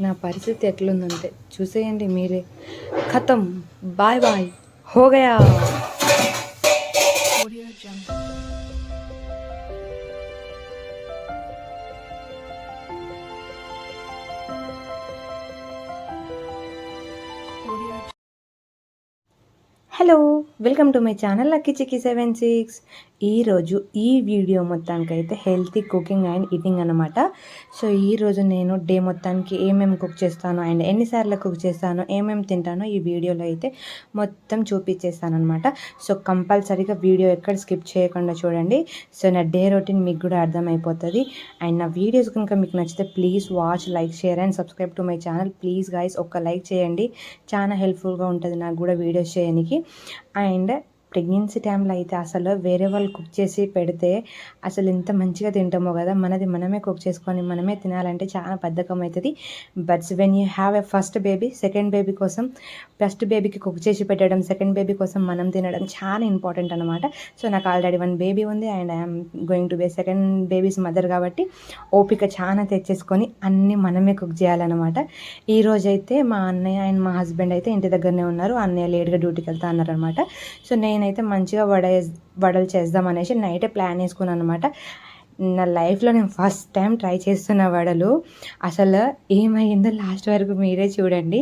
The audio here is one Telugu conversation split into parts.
నా పరిస్థితి ఎట్లుందంటే చూసేయండి మీరే. ఖతం, బాయ్ బాయ్, హోగయా. Hello, welcome to my channel lucky chicky 76. ఈరోజు ఈ వీడియో మొత్తానికైతే హెల్తీ కుకింగ్ అండ్ ఈటింగ్ అనమాట. సో ఈరోజు నేను డే మొత్తానికి ఏమేమి కుక్ చేస్తాను అండ్ ఎన్నిసార్లు కుక్ చేస్తాను, ఏమేమి తింటానో ఈ వీడియోలో అయితే మొత్తం చూపించేస్తాను అనమాట. సో కంపల్సరీగా వీడియో ఎక్కడ స్కిప్ చేయకుండా చూడండి. సో నా డే రొటీన్ మీకు కూడా అర్థమైపోతుంది. అండ్ నా వీడియోస్ కనుక మీకు నచ్చితే please watch, like, share and subscribe to my channel. Please guys ఒక్క లైక్ చేయండి, చాలా హెల్ప్ఫుల్గా ఉంటుంది నాకు కూడా వీడియోస్ చేయడానికి. అండ్ ప్రెగ్నెన్సీ టైంలో అయితే అసలు వేరే వాళ్ళు కుక్ చేసి పెడితే అసలు ఎంత మంచిగా తింటామో కదా. మనది మనమే కుక్ చేసుకొని మనమే తినాలంటే చాలా బద్ధకం అవుతుంది. Buts when you have a first baby, second baby కోసం ఫస్ట్ బేబీకి కుక్ చేసి పెట్టడం, సెకండ్ బేబీ కోసం మనం తినడం చాలా ఇంపార్టెంట్ అనమాట. సో నాకు ఆల్రెడీ 1 బేబీ ఉంది and I'm going to be second baby's mother కాబట్టి ఓపిక చాలా తెచ్చేసుకొని అన్నీ మనమే కుక్ చేయాలన్నమాట. ఈరోజైతే మా అన్నయ్య అండ్ మా హస్బెండ్ అయితే ఇంటి దగ్గరనే ఉన్నారు. అన్నయ్య లేట్గా డ్యూటీకి వెళ్తా అన్నారనమాట. సో నేనైతే మంచిగా వడలు చేద్దాం అనేసి నైటే ప్లాన్ వేసుకున్నాను అనమాట. నా లైఫ్లో నేను ఫస్ట్ టైం ట్రై చేస్తున్న వడలు. అసలు ఏమైందో లాస్ట్ వరకు మీరే చూడండి.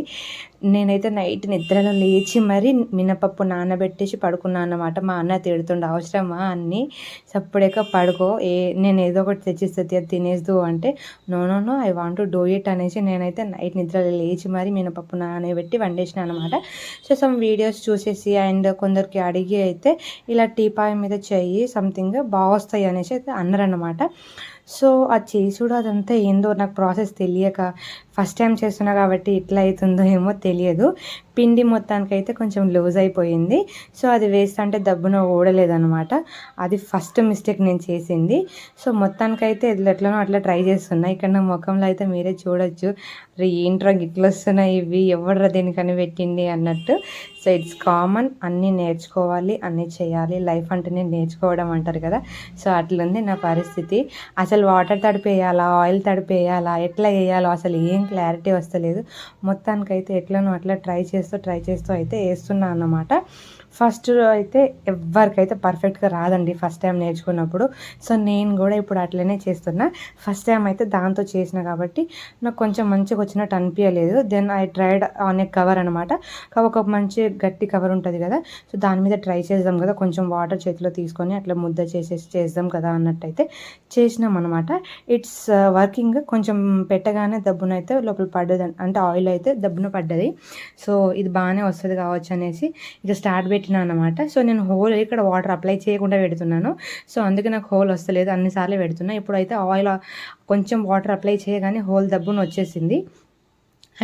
నేనైతే నైట్ నిద్రలో లేచి మరీ మినపప్పు నానబెట్టేసి పడుకున్నాను అన్నమాట. మా అన్న తిడుతుండే, అవసరమా అన్నీ, సప్పుడేక పడుకో, నేను ఏదో ఒకటి తెచ్చిస్తే తినేద్దు అంటే, no no no I want to do it అనేసి నేనైతే నైట్ నిద్రలో లేచి మరీ మినపప్పు నానబెట్టి వండేసిన అనమాట. సో సమ్ వీడియోస్ చూసేసి అండ్ కొందరికి అడిగి అయితే ఇలా టీపాయ్ మీద చెయ్యి సంథింగ్ బాగా వస్తాయి అనేసి అయితే అన్నారన్నమాట. సో అది చేసుడు అదంతా ఏందో నాకు ప్రాసెస్ తెలియక ఫస్ట్ టైం చేస్తున్నా కాబట్టి ఇట్లా అవుతుందో ఏమో తెలియదు. పిండి మొత్తానికైతే కొంచెం లూజ్ అయిపోయింది. సో అది వేస్తుంటే దబ్బున ఓడలేదనమాట. అది ఫస్ట్ మిస్టేక్ నేను చేసింది. సో మొత్తానికైతే ఎట్లనో అట్లా ట్రై చేస్తున్నా. ఇక్కడ నా ముఖంలో అయితే మీరే చూడొచ్చు, ఏంట్రా గిట్లా వస్తున్నాయి ఇవి, ఎవడ్రా దేనికని పెట్టింది అన్నట్టు. సో ఇట్స్ కామన్, అన్నీ నేర్చుకోవాలి, అన్నీ చేయాలి, లైఫ్ అంటేనే నేర్చుకోవడం అంటారు కదా. సో అట్లుంది నా పరిస్థితి. అసలు వాటర్ తడిపేయాలా, ఆయిల్ తడిపేయాలా, ఎట్లా వేయాలో అసలు ఏం క్లారిటీ వస్తలేదు. మొత్తానికైతే ఎట్లనో అట్లా ట్రై చేస్తూ అయితే వేస్తున్నా అన్నమాట. ఫస్ట్ అయితే ఎవరికైతే పర్ఫెక్ట్గా రాదండి ఫస్ట్ టైం నేర్చుకున్నప్పుడు. సో నేను కూడా ఇప్పుడు అట్లనే చేస్తున్నా. ఫస్ట్ టైం అయితే దాంతో చేసిన కాబట్టి నాకు కొంచెం మంచిగా వచ్చినట్టు అనిపించలేదు. Then I tried on a cover అనమాట. ఒక మంచి గట్టి కవర్ ఉంటుంది కదా, సో దాని మీద ట్రై చేద్దాం కదా, కొంచెం వాటర్ చేతిలో తీసుకొని అట్లా ముద్ద చేద్దాం కదా అన్నట్టయితే చేసినాం అనమాట. It's working. కొంచెం పెట్టగానే దబ్బునైతే లోపల పడ్డది, అంటే ఆయిల్ అయితే దబ్బున పడ్డది. సో ఇది బాగానే వస్తుంది కావచ్చు అనేసి ఇక స్టార్ట్ పెట్టినా అనమాట. సో నేను హోల్ ఇక్కడ వాటర్ అప్లై చేయకుండా పెడుతున్నాను. సో అందుకే నాకు హోల్ వస్తలేదు, అన్నిసార్లు పెడుతున్నా. ఇప్పుడైతే ఆయిల్ కొంచెం వాటర్ అప్లై చేయగానే హోల్ దబ్బున వచ్చేసింది.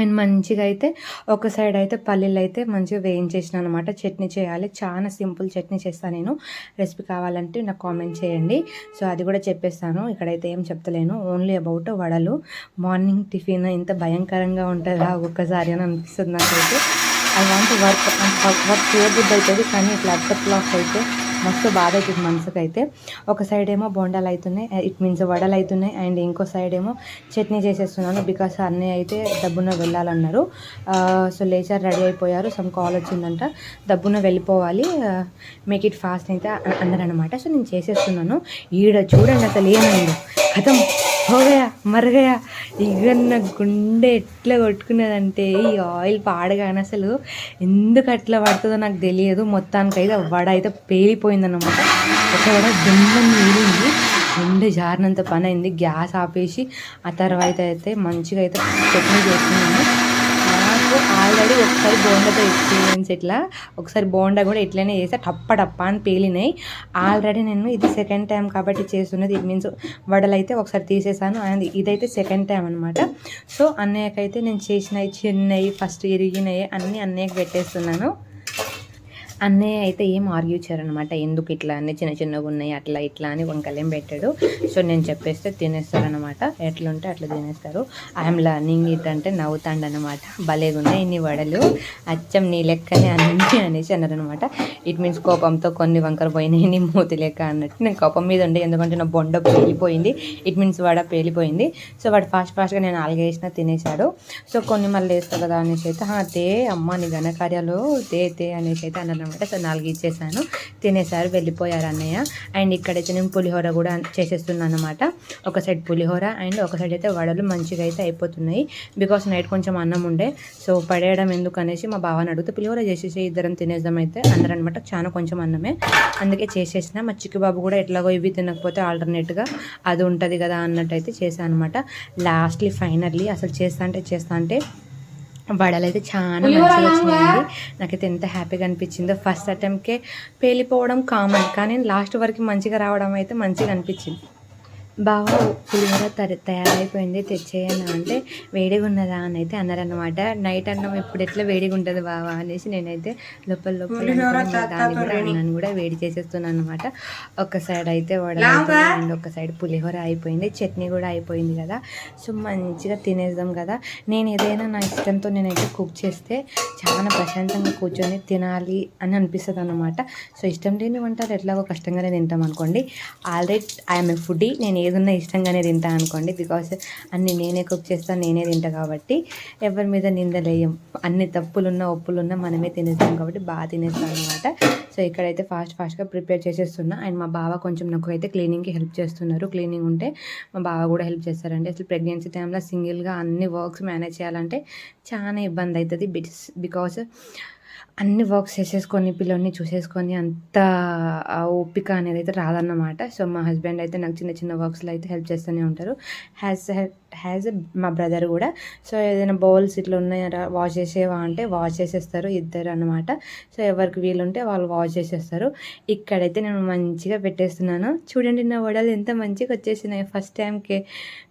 అండ్ మంచిగా అయితే ఒక సైడ్ అయితే పల్లీలు అయితే మంచిగా వేయించేసిన అనమాట. చట్నీ చేయాలి, చాలా సింపుల్ చట్నీ చేస్తాను నేను. రెసిపీ కావాలంటే నాకు కామెంట్ చేయండి. సో అది కూడా చెప్పేస్తాను, ఇక్కడైతే ఏం చెప్తలేను. ఓన్లీ అబౌట్ వడలు. మార్నింగ్ టిఫిన్ ఇంత భయంకరంగా ఉంటుందా ఒక్కసారి అని అనిపిస్తుంది నాకైతే. ఐ వాంట్ వర్క్ చేయబుద్ధి అవుతుంది, కానీ ఇట్లా అడ్డప్ లాస్ అయితే మస్తు బాధ అవుతుంది మనసుకైతే. ఒక సైడ్ ఏమో బోండాలు అవుతున్నాయి, ఇట్ మీన్స్ వడలు అవుతున్నాయి. అండ్ ఇంకో సైడ్ ఏమో చట్నీ చేసేస్తున్నాను, బికాస్ అన్నయ్య అయితే దబ్బున వెళ్ళాలన్నారు. సో లేచారు, రెడీ అయిపోయారు. సమ్ కాల్ వచ్చిందంట, దబ్బున వెళ్ళిపోవాలి, మేక్ ఇట్ ఫాస్ట్ అయితే అన్నారనమాట. సో నేను చేసేస్తున్నాను. ఈడ చూడండి అసలు ఏమైందో, కథం హోగయా మరగయా. ఇక నా గుండె ఎట్లా కొట్టుకున్నదంటే ఈ ఆయిల్ పాడగానే అసలు ఎందుకు అట్లా పడుతుందో నాకు తెలియదు. మొత్తానికైతే వడ అయితే పేలిపోయిందన్నమాట. ఒక వడ దుమ్మ నీరింది, గుండె జారినంత పని అయింది. గ్యాస్ ఆపేసి ఆ తర్వాత అయితే మంచిగా అయితే చట్నీ చేస్తున్నాను. నాకు ఆల్రెడీ ఒకసారి బోండాతో ఎక్స్పీరియన్స్, ఇట్లా ఒకసారి బోండా కూడా ఇట్లనే చేస్తే టప్ప అని పేలినాయి. ఆల్రెడీ నేను ఇది సెకండ్ టైం కాబట్టి చేస్తున్నది. ఇట్ మీన్స్ వడలు అయితే ఒకసారి తీసేసాను, అండ్ ఇదైతే సెకండ్ టైం అనమాట. సో అన్నయ్యకైతే నేను చేసినవి చిన్నవి ఫస్ట్ ఇరిగినవి అన్నీ అన్నయ్యకి పెట్టేస్తున్నాను. అన్నయ్య అయితే ఏం ఆర్గ్యూ చేయరనమాట. ఎందుకు ఇట్లా అన్నీ చిన్న చిన్నగా ఉన్నాయి అట్లా ఇట్లా అని వంకలేం పెట్టాడు. సో నేను చెప్పేస్తే తినేస్తారనమాట. ఎట్లుంటే అట్లా తినేస్తారు. ఐఎమ్ లర్నింగ్ ఇట్ అంటే నవ్వుతాండనమాట. భలేగున్నాయి ఇన్ని వడలు, అచ్చం నీ లెక్కనే అన్నీ అనేసి అన్నారనమాట. ఇట్ మీన్స్ కోపంతో కొన్ని వంకర పోయినాయి నీ మూతి లెక్క అన్నట్టు. నేను కోపం మీద ఉండే, ఎందుకంటే నా బొండ పేలిపోయింది. ఇట్ మీన్స్ వడ పేలిపోయింది. సో వాడు ఫాస్ట్గా నేను వేసినా తినేశాడు. సో కొన్ని మళ్ళీ వేస్తావు కదా అనేసి అయితే తే అమ్మ నీ ఘనకార్యాలు తే అనేసి అయితే అన్నారు. సో 4 ఇచ్చేసాను, తినేసారు, వెళ్ళిపోయారు అన్నయ్య. అండ్ ఇక్కడైతే నేను పులిహోర కూడా చేసేస్తున్నాను అనమాట. ఒక సైడ్ పులిహోర అండ్ ఒక సైడ్ అయితే వడలు మంచిగా అయితే అయిపోతున్నాయి. బికాస్ నైట్ కొంచెం అన్నం ఉండే, సో పడేయడం ఎందుకు అనేసి మా బావని అడిగితే పులిహోర చేసేసి ఇద్దరం తినేద్దాం అయితే అన్నారనమాట. చాలా కొంచెం అన్నమే, అందుకే చేసేసిన. మా చిక్కు బాబు కూడా ఎట్లాగో ఇవి తినకపోతే ఆల్టర్నేట్గా అది ఉంటుంది కదా అన్నట్టు అయితే చేశాను అనమాట. లాస్ట్లీ ఫైనల్లీ అసలు చేస్తా అంటే వడలు అయితే చాలా మంచిగా వచ్చినాయండి. నాకైతే ఎంత హ్యాపీగా అనిపించిందో. ఫస్ట్ అటెంప్ట్కే పేలిపోవడం కామన్, కానీ లాస్ట్ వరకు మంచిగా రావడం అయితే మంచిగా అనిపించింది. బావ పులిహోర తయారైపోయింది తెచ్చేయను అంటే వేడిగా ఉన్నదా అని అయితే అన్నారనమాట. నైట్ అన్నం ఇప్పుడు ఎట్లా వేడిగా ఉంటుంది బావా అనేసి నేనైతే లోపల దాన్ని కూడా అన్నాను కూడా వేడి చేసేస్తున్నాను అనమాట. ఒక సైడ్ అయితే వడలు అండ్ ఒక సైడ్ పులిహోర అయిపోయింది, చట్నీ కూడా అయిపోయింది కదా. సో మంచిగా తినేద్దాం కదా. నేను ఏదైనా నా ఇష్టంతో నేనైతే కుక్ చేస్తే చాలా ప్రశాంతంగా కూర్చొని తినాలి అని అనిపిస్తుంది అనమాట. సో ఇష్టం లేని వంటలు ఎట్లాగో కష్టంగానే తింటాం అనుకోండి. ఆల్రెడీ ఐఎమ్ ఏ ఫుడీ, నేను ఏదున్నా ఇష్టంగానే తింటా అనుకోండి. బికాస్ అన్నీ నేనే కుక్ చేస్తాను, నేనే తింటా కాబట్టి ఎవరి మీద నిందలేయం. అన్ని తప్పులున్నా ఒప్పులున్నా మనమే తినేస్తాం కాబట్టి బాగా తినేస్తాం అనమాట. సో ఇక్కడైతే ఫాస్ట్గా ప్రిపేర్ చేసేస్తున్నా. అండ్ మా బావ కొంచెం నాకు అయితే క్లీనింగ్కి హెల్ప్ చేస్తున్నారు. క్లీనింగ్ ఉంటే మా బావ కూడా హెల్ప్ చేస్తారండి. అసలు ప్రెగ్నెన్సీ టైంలో సింగిల్గా అన్ని వర్క్స్ మేనేజ్ చేయాలంటే చాలా ఇబ్బంది అవుతుంది. బికాస్ అన్ని వర్క్స్ చేసేసుకొని పిల్లల్ని చూసేసుకొని అంత ఓపిక అనేది అయితే రాదన్నమాట. సో మా హస్బెండ్ అయితే నాకు చిన్న చిన్న వర్క్స్లో అయితే హెల్ప్ చేస్తూనే ఉంటారు. హ్యాజ్ మా బ్రదర్ కూడా. సో ఏదైనా బౌల్స్ ఇట్లా ఉన్నాయా వాష్ చేసేవా అంటే వాష్ చేసేస్తారు ఇద్దరు అనమాట. సో ఎవరికి వీలుంటే వాళ్ళు వాష్ చేసేస్తారు. ఇక్కడైతే నేను మంచిగా పెట్టేస్తున్నాను. చూడండి నా వడలు ఎంత మంచిగా వచ్చేసినాయి. ఫస్ట్ టైంకే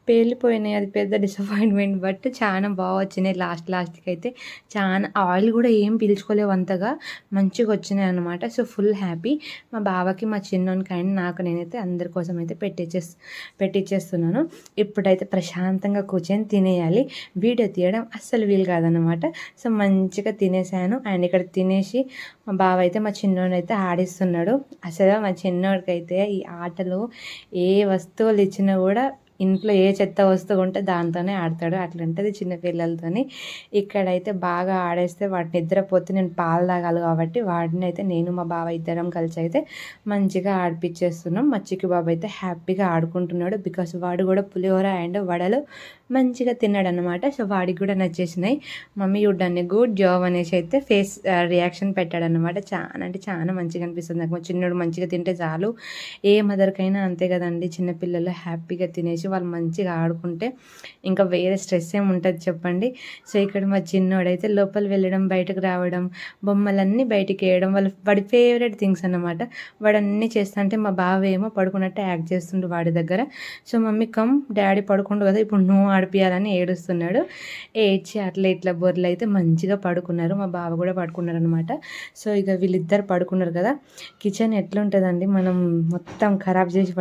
పేలిపోయినాయి, అది పెద్ద డిసప్పాయింట్మెంట్. బట్ చాలా బాగా వచ్చినాయి. లాస్ట్కి అయితే చాలా ఆయిల్ కూడా ఏం పీల్చుకోలేవు అంతగా, మంచిగా వచ్చినాయి అనమాట. So full happy. మా బావకి మా చిన్నోనికి అండ్ నాకు నేనైతే అందరి కోసం అయితే పెట్టిచ్చేస్తున్నాను. ఇప్పుడైతే ప్రశాంతంగా కూర్చొని తినేయాలి. వీడియో తీయడం అస్సలు వీలు కాదనమాట. సో మంచిగా తినేసాను. అండ్ ఇక్కడ తినేసి మా బావ అయితే మా చిన్నోడు అయితే ఆడిస్తున్నాడు. అసలు మా చిన్నోడికి అయితే ఈ ఆటలు ఏ వస్తువులు ఇచ్చినా కూడా ఇంట్లో ఏ చెత్త వస్తువు ఉంటే దాంతోనే ఆడతాడు. అట్లా ఉంటుంది చిన్నపిల్లలతోని. ఇక్కడైతే బాగా ఆడేస్తే వాడిని నిద్రపోతే నేను పాలు తాగాలి కాబట్టి వాడిని అయితే నేను మా బావ ఇద్దరం కలిసి అయితే మంచిగా ఆడిపించేస్తున్నాం. మా చిక్కు బాబు అయితే హ్యాపీగా ఆడుకుంటున్నాడు. బికాస్ వాడు కూడా పులిహోర అండ్ వడలు మంచిగా తిన్నాడు అనమాట. సో వాడికి కూడా నచ్చేసినాయి. మమ్మీ చూడ్డాన్ని గుడ్ జాబ్ అనేసి అయితే ఫేస్ రియాక్షన్ పెట్టాడనమాట. చాలా అంటే చాలా మంచిగా అనిపిస్తుంది నాకు. మా చిన్నోడు మంచిగా తింటే చాలు. ఏ మదర్కైనా అంతే కదండి. చిన్నపిల్లలు హ్యాపీగా తినేసి వాళ్ళు మంచిగా ఆడుకుంటే ఇంకా వేరే స్ట్రెస్ ఏమి ఉంటుంది చెప్పండి. సో ఇక్కడ మా చిన్నోడైతే లోపల వెళ్ళడం, బయటకు రావడం, బొమ్మలన్నీ బయటికి వేయడం వాడి ఫేవరెట్ థింగ్స్ అన్నమాట. వాడు అన్నీ చేస్తా అంటే మా బావ ఏమో పడుకున్నట్టు యాక్ట్ చేస్తుండు వాడి దగ్గర. సో మమ్మీ కమ్ డాడీ పడుకుండు కదా ఇప్పుడు నువ్వు ఆడిపియాలని ఏడుస్తున్నాడు. ఏడ్చి అట్లా ఇట్లా బొర్రలు అయితే మంచిగా పడుకున్నారు. మా బావ కూడా పడుకున్నారు అనమాట. సో ఇక వీళ్ళిద్దరు పడుకున్నారు కదా. కిచెన్ ఎట్లుంటుందండి, మనం మొత్తం ఖరాబ్ చేసి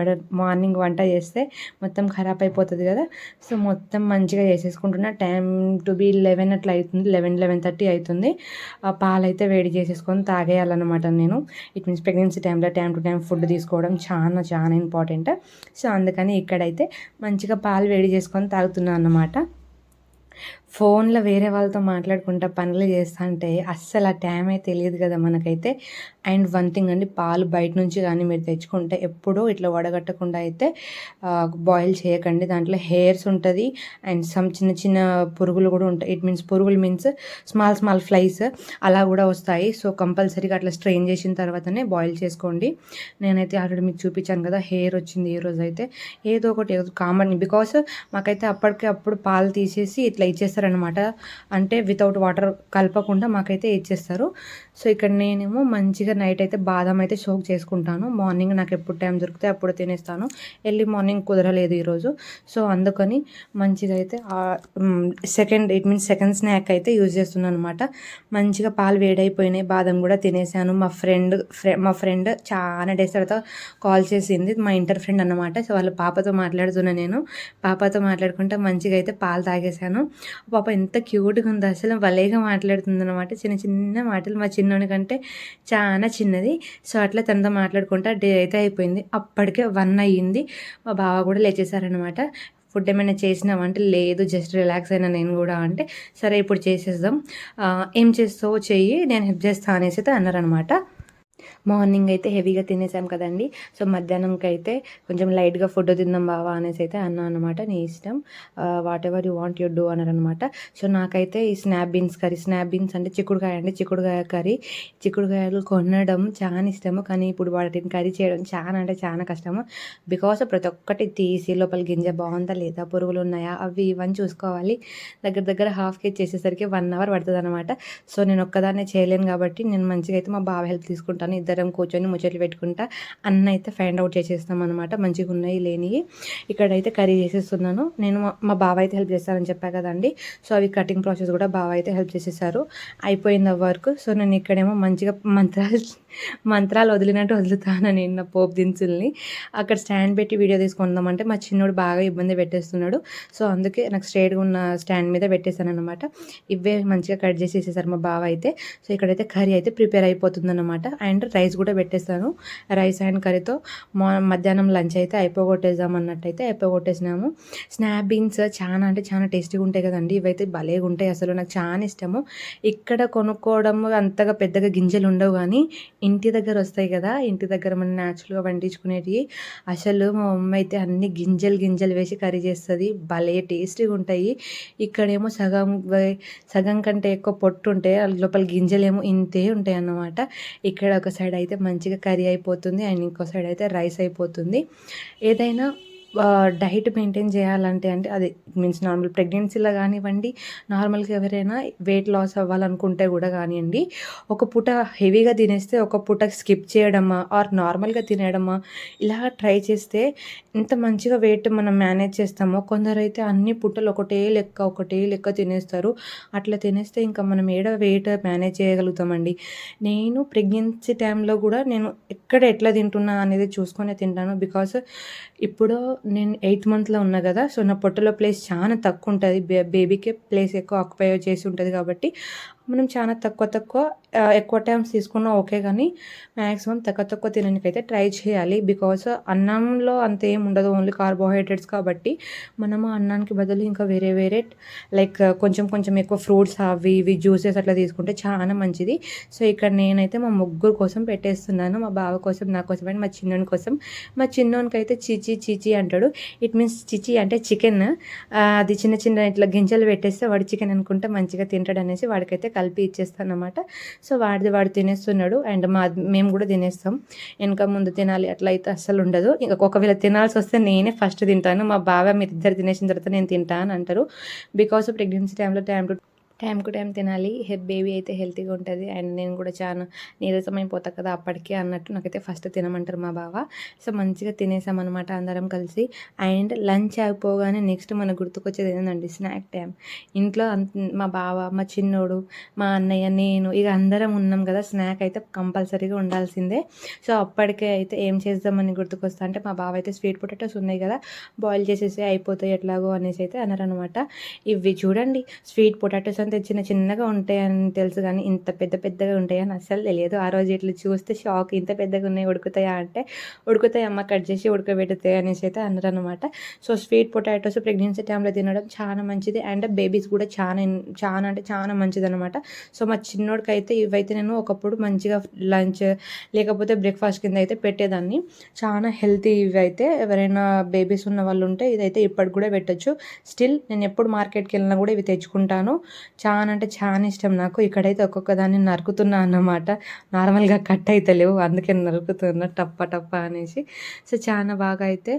మార్నింగ్ వంట చేస్తే మొత్తం ఖరాబ్ అయిపోతుంది కదా. సో మొత్తం మంచిగా చేసేసుకుంటున్నా. టైం టు బి 11 అట్లా అవుతుంది, 11:30 అవుతుంది. పాలు అయితే వేడి చేసేసుకొని తాగేయాలన్నమాట నేను. ఇట్ మీన్స్ ప్రెగ్నెన్సీ టైంలో టైం టు టైం ఫుడ్ తీసుకోవడం చాలా చాలా ఇంపార్టెంట్. సో అందుకని ఇక్కడైతే మంచిగా పాలు వేడి చేసుకొని తాగుతున్నాను అన్నమాట. ఫోన్లో వేరే వాళ్ళతో మాట్లాడుకుంటా పనులు చేస్తా అంటే అస్సలు ఆ టైమే తెలియదు కదా మనకైతే. అండ్ వన్ థింగ్ అండి, పాలు బయట నుంచి కానీ మీరు తెచ్చుకుంటే ఎప్పుడూ ఇట్లా వడగట్టకుండా అయితే బాయిల్ చేయకండి. దాంట్లో హెయిర్స్ ఉంటుంది అండ్ సమ్ చిన్న చిన్న పురుగులు కూడా ఉంటాయి. ఇట్ మీన్స్ పురుగులు మీన్స్ స్మాల్ ఫ్లైస్ అలా కూడా వస్తాయి. సో కంపల్సరీగా అట్లా స్ట్రెయిన్ చేసిన తర్వాతనే బాయిల్ చేసుకోండి. నేనైతే ఆల్రెడీ మీకు చూపించాను కదా, హెయిర్ వచ్చింది ఈ రోజు అయితే. ఏదో ఒకటి కామన్, బికాస్ మాకైతే అప్పటికే అప్పుడు పాలు తీసేసి ఇట్లా ఇచ్చేస్తారనమాట. అంటే వితౌట్ వాటర్ కలపకుండా మాకైతే ఇచ్చేస్తారు. సో ఇక్కడ నేనేమో మంచిగా నైట్ అయితే బాదం అయితే సోక్ చేసుకుంటాను. మార్నింగ్ నాకు ఎప్పుడు టైం దొరికితే అప్పుడు తినేస్తాను. ఎర్లీ మార్నింగ్ కుదరలేదు ఈరోజు. సో అందుకని మంచిగా అయితే ఇట్ మీన్స్ సెకండ్ స్నాక్ అయితే యూజ్ చేస్తున్నాను అనమాట. మంచిగా పాలు వేడైపోయినాయి, బాదం కూడా తినేసాను. మా ఫ్రెండ్ చాలా డేస్ తర్వాత కాల్ చేసింది, మా ఇంటర్ ఫ్రెండ్ అన్నమాట. సో వాళ్ళ పాపతో మాట్లాడుతున్నా నేను. పాపతో మాట్లాడుకుంటే మంచిగా అయితే పాలు తాగేశాను. పాప ఎంత క్యూట్గా ఉందో, అసలు భలేగా మాట్లాడుతుంది అనమాట. చిన్న చిన్న మాటలు, మా చిన్నోని కంటే చాలా చిన్నది. సో అట్లా తనతో మాట్లాడుకుంటా డే అయితే అయిపోయింది. అప్పటికే 1 అయ్యింది. మా బావ కూడా లేచేసారనమాట. ఫుడ్ ఏమైనా చేసినావా అంటే లేదు, జస్ట్ రిలాక్స్ అయినా నేను కూడా అంటే సరే ఇప్పుడు చేసేద్దాం, ఏం చేస్తావో చెయ్యి, నేను హెల్ప్ చేస్తా అనేసి అయితే అన్నారనమాట. మార్నింగ్ అయితే హెవీగా తినేసాం కదండి. సో మధ్యాహ్నంకి అయితే కొంచెం లైట్గా ఫుడ్ తిందాం బావా అనేసి అయితే అన్నా అనమాట. నీ ఇష్టం, what ever you want you do అన్నారనమాట. సో నాకైతే ఈ స్నాప్ బీన్స్ అంటే చిక్కుడుకాయ అండి, చిక్కుడుకాయ కర్రీ. చిక్కుడుకాయలు కొనడం చాలా ఇష్టము, కానీ ఇప్పుడు వాటిని కర్రీ చేయడం చాలా అంటే చాలా కష్టము. బికాస్ ప్రతి ఒక్కటి తీసి లోపల గింజ బాగుందా లేదా, పురుగులు ఉన్నాయా, అవి ఇవన్నీ చూసుకోవాలి. దగ్గర హాఫ్ కేజీ చేసేసరికి 1 అవర్ పడుతుంది అనమాట. సో నేను ఒక్కదాన్నే చేయలేను కాబట్టి నేను మంచిగా అయితే మా బావ హెల్ప్ తీసుకుంటాను. ఇద్దరం కూర్చొని ముచ్చట్లు పెట్టుకుంటా అన్న అయితే ఫైండ్ అవుట్ చేసేస్తాం అనమాట, మంచిగా ఉన్నాయి లేనివి. ఇక్కడైతే కర్రీ చేసేస్తున్నాను నేను. మా బావ అయితే హెల్ప్ చేస్తారని చెప్పా కదండి. సో అవి కటింగ్ ప్రాసెస్ కూడా బావ అయితే హెల్ప్ చేసేసారు. అయిపోయింది వర్క్. సో నేను ఇక్కడేమో మంచిగా మంత్రాలు వదిలినట్టు వదులుతాను నేను నా పోపు దినుసుల్ని. అక్కడ స్టాండ్ పెట్టి వీడియో తీసుకుందామంటే మా చిన్నోడు బాగా ఇబ్బంది పెట్టేస్తున్నాడు. సో అందుకే నాకు స్ట్రైట్గా ఉన్న స్టాండ్ మీద పెట్టేశాను అనమాట. ఇవే మంచిగా కట్ చేసేసేసారు మా బావ అయితే. సో ఇక్కడైతే కర్రీ అయితే ప్రిపేర్ అయిపోతుంది అనమాట. అండ్ రైస్ కూడా పెట్టేస్తాను. రైస్ అండ్ కర్రీతో మధ్యాహ్నం లంచ్ అయితే అయిపోగొట్టేద్దాం అన్నట్టయితే అయిపోగొట్టేసినాము. స్నాప్ బీన్స్ చాలా అంటే చాలా టేస్టీగా ఉంటాయి కదండి. ఇవైతే భలేగా ఉంటాయి, అసలు నాకు చాలా ఇష్టము. ఇక్కడ కొనుక్కోవడం అంతగా పెద్దగా గింజలు ఉండవు, కానీ ఇంటి దగ్గర వస్తాయి కదా, ఇంటి దగ్గర మనం న్యాచురల్గా పండించుకునేవి. అసలు మా అమ్మ అయితే అన్ని గింజలు వేసి కర్రీ చేస్తుంది, భలే టేస్టీగా ఉంటాయి. ఇక్కడేమో సగం కంటే ఎక్కువ పొట్టు ఉంటాయి, లోపల గింజలేమో ఇంతే ఉంటాయి అన్నమాట. ఇక్కడ ఒక సైడ్ అయితే మంచిగా కర్రీ అయిపోతుంది అండ్ ఇంకో సైడ్ అయితే రైస్ అయిపోతుంది. ఏదైనా డైట్ మెయింటైన్ చేయాలంటే అంటే అది మీన్స్ నార్మల్ ప్రెగ్నెన్సీలో కానివ్వండి, నార్మల్గా ఎవరైనా వెయిట్ లాస్ అవ్వాలనుకుంటే కూడా కానివ్వండి, ఒక పూట హెవీగా తినేస్తే ఒక పూట స్కిప్ చేయడమా ఆర్ నార్మల్గా తినేయడమా, ఇలా ట్రై చేస్తే ఎంత మంచిగా వెయిట్ మనం మేనేజ్ చేస్తామో. కొందరైతే అన్ని పూటలు ఒకటే లెక్క తినేస్తారు. అట్లా తినేస్తే ఇంకా మనం వెయిట్ మేనేజ్ చేయగలుగుతామండి. నేను ప్రెగ్నెన్సీ టైంలో కూడా నేను ఎట్లా తింటున్నా అనేది చూసుకొని తింటాను. బికాస్ ఇప్పుడు నేను 8th మంత్లో ఉన్నా కదా. సో నా పొట్టలో ప్లేస్ చాలా తక్కువ ఉంటుంది, బేబీకి ప్లేస్ ఎక్కువ ఆక్యుపై చేసి ఉంటుంది. కాబట్టి మనం చాలా ఎక్కువ టైమ్స్ తీసుకున్నా ఓకే, కానీ మ్యాక్సిమం తక్కువ తినడానికైతే ట్రై చేయాలి. బికాస్ అన్నంలో అంత ఏం ఉండదు, ఓన్లీ కార్బోహైడ్రేట్స్. కాబట్టి మనము అన్నానికి బదులు ఇంకా వేరే లైక్ కొంచెం ఎక్కువ ఫ్రూట్స్ అవి ఇవి జ్యూసెస్ అట్లా తీసుకుంటే చాలా మంచిది. సో ఇక్కడ నేనైతే మా ముగ్గురు కోసం పెట్టేస్తున్నాను, మా బావ కోసం, నా కోసం అండ్ మా చిన్నోని కోసం. మా చిన్నోనికి అయితే చీచి అంటాడు. ఇట్ మీన్స్ చిచి అంటే చికెన్. అది చిన్న ఇట్లా గింజలు పెట్టేస్తే వాడు చికెన్ అనుకుంటే మంచిగా తింటాడు అనేసి వాడికైతే కలిపి ఇచ్చేస్తాను అన్నమాట. సో వాడు తినేస్తున్నాడు అండ్ మేము కూడా తినేస్తాం. వెనక ముందు తినాలి అట్లా అయితే అస్సలు ఉండదు. ఇంకా ఒకవేళ తినాల్సి వస్తే నేనే ఫస్ట్ తింటాను, మా బావ మీరిద్దరు తినేసిన తర్వాత నేను తింటాను అని అంటారు. బికాస్ ప్రెగ్నెన్సీ టైంలో టైం టు టైం తినాలి, బేబీ అయితే హెల్తీగా ఉంటుంది. అండ్ నేను కూడా చాలా నీరసమైపోతా కదా అప్పటికే అన్నట్టు నాకైతే ఫస్ట్ తినమంటారు మా బావ. సో మంచిగా తినేసామన్నమాట అందరం కలిసి. అండ్ లంచ్ అయిపోగానే నెక్స్ట్ మనకు గుర్తుకొచ్చేది ఏంటండి, స్నాక్ టైం. ఇంట్లో మా బావ, మా చిన్నోడు, మా అన్నయ్య, నేను ఇక అందరం ఉన్నాం కదా, స్నాక్ అయితే కంపల్సరీగా ఉండాల్సిందే. సో అప్పటికే అయితే ఏం చేద్దామని గుర్తుకొస్తా అంటే మా బావ అయితే స్వీట్ పొటాటోస్ ఉన్నాయి కదా, బాయిల్ చేసేసి అయిపోతాయి ఎట్లాగో అనేసి అయితే అన్నారనమాట. ఇవి చూడండి, స్వీట్ పొటాటోస్ అంతే చిన్నగా ఉంటాయని తెలుసు, కానీ ఇంత పెద్దగా ఉంటాయని అస్సలు తెలియదు. ఆ రోజు ఇట్లా చూస్తే షాక్, ఇంత పెద్దగా ఉన్నాయి, ఉడుకుతాయా అంటే ఉడుకుతాయి అమ్మ, కట్ చేసి ఉడకబెడతాయి అనేసి అయితే అన్నారనమాట. సో స్వీట్ పొటాటోస్ ప్రెగ్నెన్సీ టైంలో తినడం చాలా మంచిది అండ్ బేబీస్ కూడా చాలా అంటే చాలా మంచిది అనమాట. సో మా చిన్నోడికి అయితే ఇవైతే నేను ఒకప్పుడు మంచిగా లంచ్ లేకపోతే బ్రేక్ఫాస్ట్ కింద అయితే పెట్టేదాన్ని. చాలా హెల్తీ ఇవి అయితే, ఎవరైనా బేబీస్ ఉన్న వాళ్ళు ఉంటే ఇదైతే ఇప్పటికి కూడా పెట్టచ్చు. స్టిల్ నేను ఎప్పుడు మార్కెట్కి వెళ్ళినా కూడా ఇవి తెచ్చుకుంటాను. చాలా అంటే చాలా ఇష్టం నాకు. ఇక్కడైతే ఒక్కొక్క దాన్ని నరుకుతున్నా అన్నమాట. నార్మల్‌గా కట్ అయితలేవు. అందుకే నరుకుతున్నా టప్ప టప్ప అనేసి. సో, చాలా బాగా అయితే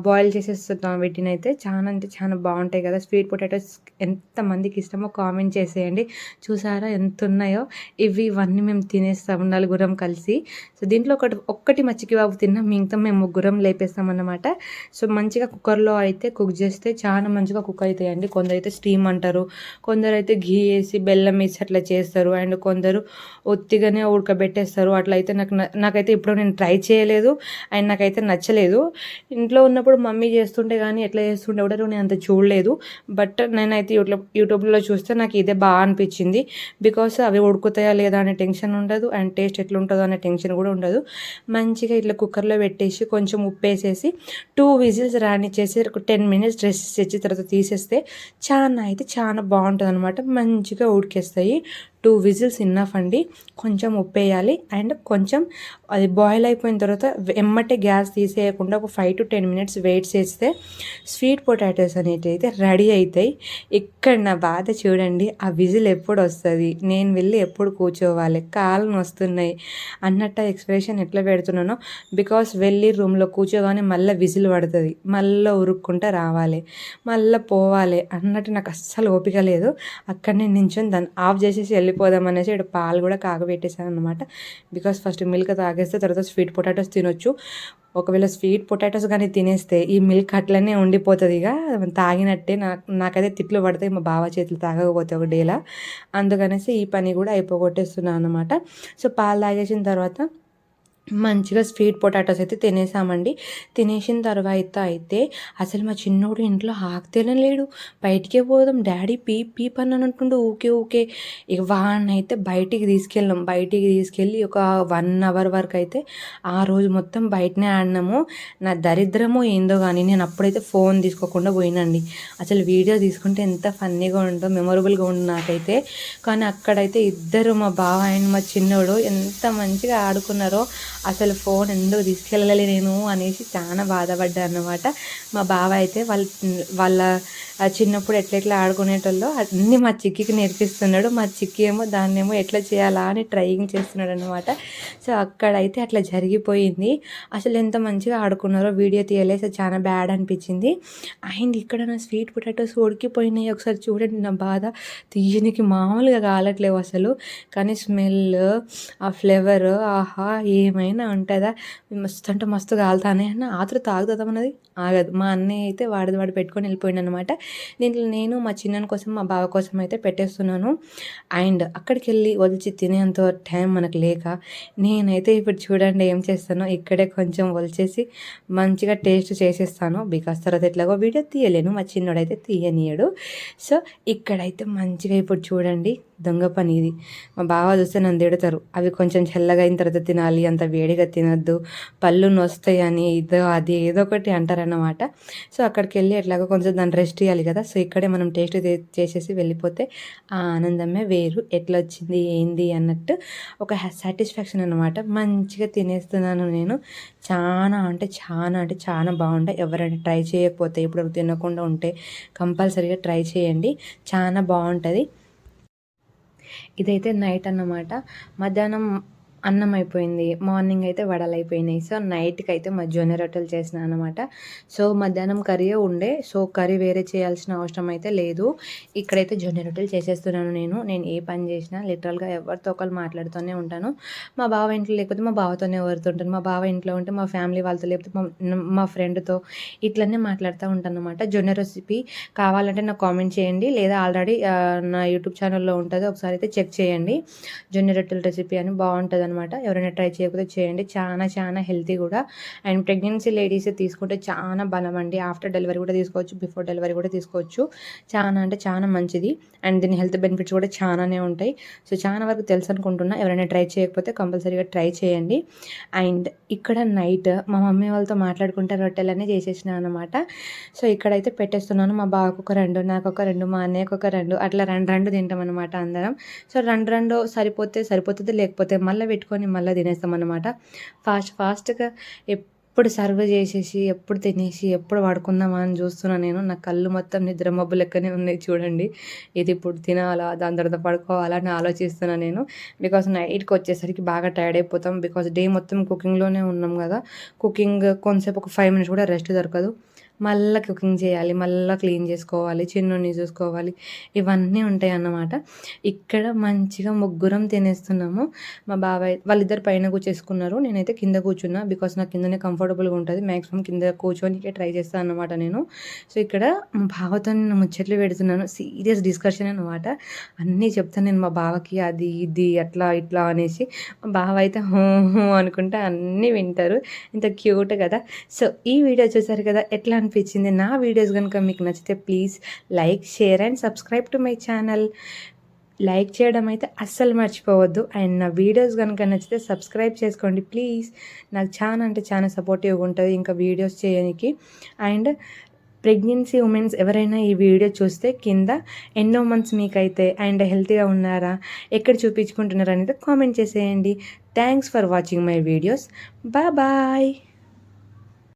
బాయిల్ చేసేస్తున్నాం వీటినైతే. చాలా అంటే చాలా బావుంటాయి కదా! స్వీట్ పొటాటోస్ ఎంతమందికి ఇష్టమో కామెంట్ చేసేయండి. చూసారా ఎంతున్నాయో? ఇవన్నీ మేము తినేస్తాం నలుగురం కలిసి. సో, దీంట్లో ఒక్కటి మచ్చికి బాబు తిన్నాం. మిగతా మేము ముగ్గురం లేపేస్తామన్నమాట. సో, మంచిగా కుక్కర్‌లో అయితే కుక్ చేస్తే చాలా మంచిగా కుక్ అయితాయండి. కొందరైతే స్టీమ్ అంటారు. కొందరైతే ఘీ ఏసి, బెల్లం ఏసి అట్లా చేస్తారు. అండ్ కొందరు ఒత్తిగానే ఉడకబెట్టేస్తారు. అట్లా అయితే నాకైతే ఎప్పుడు నేను ట్రై చేయలేదు. అండ్ నాకైతే నచ్చలేదు. ఇంట్లో ఉన్నప్పుడు మమ్మీ చేస్తుంటే గానీ ఎట్లా చేస్తుండే కూడా నేను అంత చూడలేదు. బట్ నేనైతే యూట్యూబ్‌లో చూస్తే నాకు ఇదే బాగా అనిపించింది. బికాస్ అవి ఉడుకుతాయా లేదా అనే టెన్షన్ ఉండదు. అండ్ టేస్ట్ ఎట్లుంటదో అనే టెన్షన్ కూడా ఉండదు. మంచిగా ఇట్లా కుక్కర్‌లో పెట్టేసి కొంచెం ఉప్పేసేసి 2 విజిల్స్ రానిచ్చేసి ఒక 10 మినిట్స్ రెస్ట్ ఇచ్చి తర్వాత తీసేస్తే చాలా అయితే చాలా బాగుంటుందన్నమాట. మంచిగా ఉడికేస్తాయి. 2 విజిల్స్ ఇన్నఫ్ అండి. కొంచెం ఉప్పేయాలి అండ్ కొంచెం అది బాయిల్ అయిపోయిన తర్వాత ఎమ్మటే గ్యాస్ తీసేయకుండా ఒక 5-10 మినిట్స్ వెయిట్ చేస్తే స్వీట్ పొటాటోస్ అనేటివి అయితే రెడీ అవుతాయి. ఇక్కడ నా బాధ చూడండి, ఆ విజిల్ ఎప్పుడు వస్తుంది, నేను వెళ్ళి ఎప్పుడు కూర్చోవాలి, కాళ్ళు నొస్తున్నాయి అన్నట్టు ఎక్స్ప్రెషన్ ఎట్లా పెడుతున్నానో. బికాస్ వెళ్ళి రూమ్లో కూర్చోగానే మళ్ళీ విజిల్ పడుతుంది, మళ్ళీ ఉరుక్కుంటూ రావాలి, మళ్ళీ పోవాలి అన్నట్టు నాకు అస్సలు ఓపిక లేదు. అక్కడనే నించొని దాన్ని ఆఫ్ చేసేసి వెళ్ళిపోదాం అనేసి ఇక్కడ పాలు కూడా కాగబెట్టేశాను అనమాట. బికాస్ ఫస్ట్ మిల్క్ తాగేస్తే తర్వాత స్వీట్ పొటాటోస్ తినొచ్చు. ఒకవేళ స్వీట్ పొటాటోస్ కానీ తినేస్తే ఈ మిల్క్ అట్లనే ఉండిపోతుంది. ఇక తాగినట్టే నాకైతే తిట్లు పడతాయి మా బావ చేతులు తాగకపోతే ఒక డేలా. అందుకనేసి ఈ పని కూడా అయిపోగొట్టేస్తున్నాను అనమాట. సో, పాలు తాగేసిన తర్వాత మంచిగా స్వీట్ పొటాటోస్ అయితే తినేసామండి. తినేసిన తర్వాత అయితే అసలు మా చిన్నోడు ఇంట్లో ఆగితేనే లేడు. బయటికే పోదాం డాడీ పీప్ అని అంటుండు ఊకే. ఇక వాడినైతే బయటికి తీసుకెళ్ళాం. బయటికి తీసుకెళ్ళి ఒక 1 అవర్ వరకు అయితే ఆ రోజు మొత్తం బయటనే ఆడినాము. నా దరిద్రమో ఏందో కానీ నేను అప్పుడైతే ఫోన్ తీసుకోకుండా పోయినండి. అసలు వీడియో తీసుకుంటే ఎంత ఫన్నీగా ఉందో, మెమొరబుల్గా ఉండు నాకైతే. కానీ అక్కడైతే ఇద్దరు మా బావ అండ్ మా చిన్నోడు ఎంత మంచిగా ఆడుకున్నారో. అసలు ఫోన్ ఎందుకు తీసుకెళ్ళలే నేను అనేసి చాలా బాధపడ్డా అన్నమాట. మా బావ అయితే వాళ్ళ చిన్నప్పుడు ఎట్లా ఆడుకునేటోళ్ళో అన్నీ మా చిక్కికి నేర్పిస్తున్నాడు. మా చిక్కి ఏమో దాన్నేమో ఎట్లా చేయాలా అని ట్రైయింగ్ చేస్తున్నాడు అనమాట. సో, అక్కడైతే అట్లా జరిగిపోయింది. అసలు ఎంత మంచిగా ఆడుకున్నారో వీడియో తీయలే. సో, చాలా బ్యాడ్ అనిపించింది. అండ్ ఇక్కడ నా స్వీట్ పొటాటోస్ ఉడికిపోయినాయి. ఒకసారి చూడండి నా బాధ. తీయనికి మామూలుగా కాలట్లేవు అసలు. కానీ స్మెల్, ఆ ఫ్లేవర్ ఆహా ఏమైనా ఉంటుందా? మస్తు అంటే మస్తు కాలుతానే అన్న ఆతృత ఆగుతుందన్నది ఆగదు. మా అన్నయ్య అయితే వాడు పెట్టుకొని వెళ్ళిపోయిండు అనమాట. దీంట్లో నేను మా చిన్న కోసం మా బావ కోసం అయితే పెట్టేస్తున్నాను. అండ్ అక్కడికి వెళ్ళి ఒలిచి తినేంత టైం మనకు లేక నేనైతే ఇప్పుడు చూడండి ఏం చేస్తానో, ఇక్కడే కొంచెం ఒలిచేసి మంచిగా టేస్ట్ చేసేస్తాను. బికాస్ తర్వాత ఎట్లాగో వీడియో తీయలేను, మా చిన్నోడైతే తీయనీయడు. సో, ఇక్కడైతే మంచిగా ఇప్పుడు చూడండి దొంగ పని ఇది. మా బావ చూస్తే నన్ను తిడతారు, అవి కొంచెం చల్లగా అయిన తర్వాత తినాలి, అంత వేడిగా తినద్దు, పళ్ళు నొస్తాయి అని అది ఏదో ఒకటి అంటారన్నమాట. సో, అక్కడికి వెళ్ళి ఎట్లాగో కొంచెం దాన్ని రెస్ట్ ఇవ్వాలి కదా. సో, ఇక్కడే మనం టేస్ట్ చేసేసి వెళ్ళిపోతే ఆ ఆనందమే వేరు. ఎట్లా వచ్చింది ఏంది అన్నట్టు ఒక సాటిస్ఫాక్షన్ అనమాట. మంచిగా తినేస్తున్నాను నేను. చాలా అంటే చాలా బాగుంటాయి. ఎవరైనా ట్రై చేయకపోతే, ఇప్పుడు తినకుండా ఉంటే కంపల్సరీగా ట్రై చేయండి, చాలా బాగుంటుంది. ఇదైతే నైట్ అన్నమాట. మధ్యాహ్నం అన్నం అయిపోయింది. మార్నింగ్ అయితే వడలు అయిపోయినాయి. సో, నైట్కి అయితే జొన్న రొట్టెలు చేసిన అనమాట. సో, మధ్యాహ్నం కర్రీయే ఉండే. సో, కర్రీ వేరే చేయాల్సిన అవసరం అయితే లేదు. ఇక్కడైతే జొన్న రొట్టెలు చేసేస్తున్నాను నేను. నేను ఏ పని చేసినా లిటరల్గా ఎవరితో ఒకరు మాట్లాడుతూనే ఉంటాను. మా బావ ఇంట్లో లేకపోతే మా బావతోనే ఎవరితో ఉంటాను. మా బావ ఇంట్లో ఉంటే మా ఫ్యామిలీ వాళ్ళతో, లేకపోతే మా ఫ్రెండ్తో ఇట్లనే మాట్లాడుతూ ఉంటాను అనమాట. జొన్న రెసిపీ కావాలంటే నాకు కామెంట్ చేయండి, లేదా ఆల్రెడీ నా యూట్యూబ్ ఛానల్లో ఉంటుంది, ఒకసారి అయితే చెక్ చేయండి. జొన్న రొట్టెల రెసిపీ అని బాగుంటుంది అనమాట. ఎవరైనా ట్రై చేయకపోతే చేయండి. చాలా హెల్తీ కూడా. అండ్ ప్రెగ్నెన్సీ లేడీస్ తీసుకుంటే చాలా బలం అండి. ఆఫ్టర్ డెలివరీ కూడా తీసుకోవచ్చు, బిఫోర్ డెలివరీ కూడా తీసుకోవచ్చు. చాలా అంటే చాలా మంచిది. అండ్ దీని హెల్త్ బెనిఫిట్స్ కూడా చాలానే ఉంటాయి. సో, చాలా వరకు తెలుసు అనుకుంటున్నా. ఎవరైనా ట్రై చేయకపోతే కంపల్సరీగా ట్రై చేయండి. అండ్ ఇక్కడ నైట్ మా మమ్మీ వాళ్ళతో మాట్లాడుకుంటే రొట్టెలన్నీ చేసేసిన అనమాట. సో, ఇక్కడైతే పెట్టేస్తున్నాను. మా బావకు ఒక 2, నాకు ఒక 2, మా అన్నయ్యకు ఒక 2, అట్లా 2 తింటాం అనమాట అందరం. సో, 2 సరిపోతుంది, లేకపోతే మళ్ళీ పెట్టుకొని మళ్ళీ తినేస్తాం అనమాట. ఫాస్ట్గా ఎప్పుడు సర్వ్ చేసేసి, ఎప్పుడు తినేసి, ఎప్పుడు పడుకుందామా అని చూస్తున్నా నేను. నా కళ్ళు మొత్తం నిద్ర మబ్బు లెక్కనే ఉన్నాయి చూడండి. ఇది ఇప్పుడు తినాలా? దాని తర్వాత పడుకోవాలా? అని ఆలోచిస్తున్నా నేను. బికాజ్ నైట్‌కి వచ్చేసరికి బాగా టైర్డ్ అయిపోతాం. బికాజ్ డే మొత్తం కుకింగ్‌లోనే ఉన్నాం గదా! కుకింగ్ కొంసేపు ఒక 5 మినిట్స్ కూడా రెస్ట్ దొరకదు. మళ్ళా కుకింగ్ చేయాలి, మళ్ళా క్లీన్ చేసుకోవాలి, చిన్నోడిని చూసుకోవాలి, ఇవన్నీ ఉంటాయన్నమాట. ఇక్కడ మంచిగా ముగ్గురం తినేస్తున్నాము. మా బాబాయ్ వాళ్ళిద్దరు పైన కూర్చేసుకున్నారు. నేనైతే కింద కూర్చున్నా. బికాజ్ నాకు కిందనే కంఫర్టబుల్‌గా ఉంటది. మాక్సిమం కింద కూర్చోనికే ట్రై చేస్తా అన్నమాట నేను. సో, ఇక్కడ మా బావతో నేను ముచ్చట్లు పెడుతున్నాను. సీరియస్ డిస్కషన్ అనమాట. అన్నీ చెప్తాను నేను మా బావకి అది, ఇది, అట్లా, ఇట్లా అనేసి. మా బావ అయితే హూ, హూ అనుకుంటా అన్నీ వింటారు. ఇంత క్యూట్ కదా! సో, ఈ వీడియో చూసారు కదా! ఎట్లా అనిపించింది? నా వీడియోస్ గనుక మీకు నచ్చితే please like, share and subscribe to my channel. Like చేయడం అయితే అస్సలు మర్చిపోవద్దు. అండ్ నా వీడియోస్ గనుక నచ్చితే సబ్స్క్రైబ్ చేసుకోండి ప్లీజ్. నాకు చాలా అంటే చాలా సపోర్టివ్‌గా ఉంటది ఇంకా వీడియోస్ చేయనీకి. అండ్ ప్రెగ్నెన్సీ ఉమెన్స్ ఎవరైనా ఈ వీడియో చూస్తే కింద ఎన్నో మంత్స్ మీకైతే అండ్ హెల్తీగా ఉన్నారా? ఎక్కడ చూపించుకుంటున్నారు అనేది కామెంట్ చేసేయండి. Thanks for watching my videos. Bye.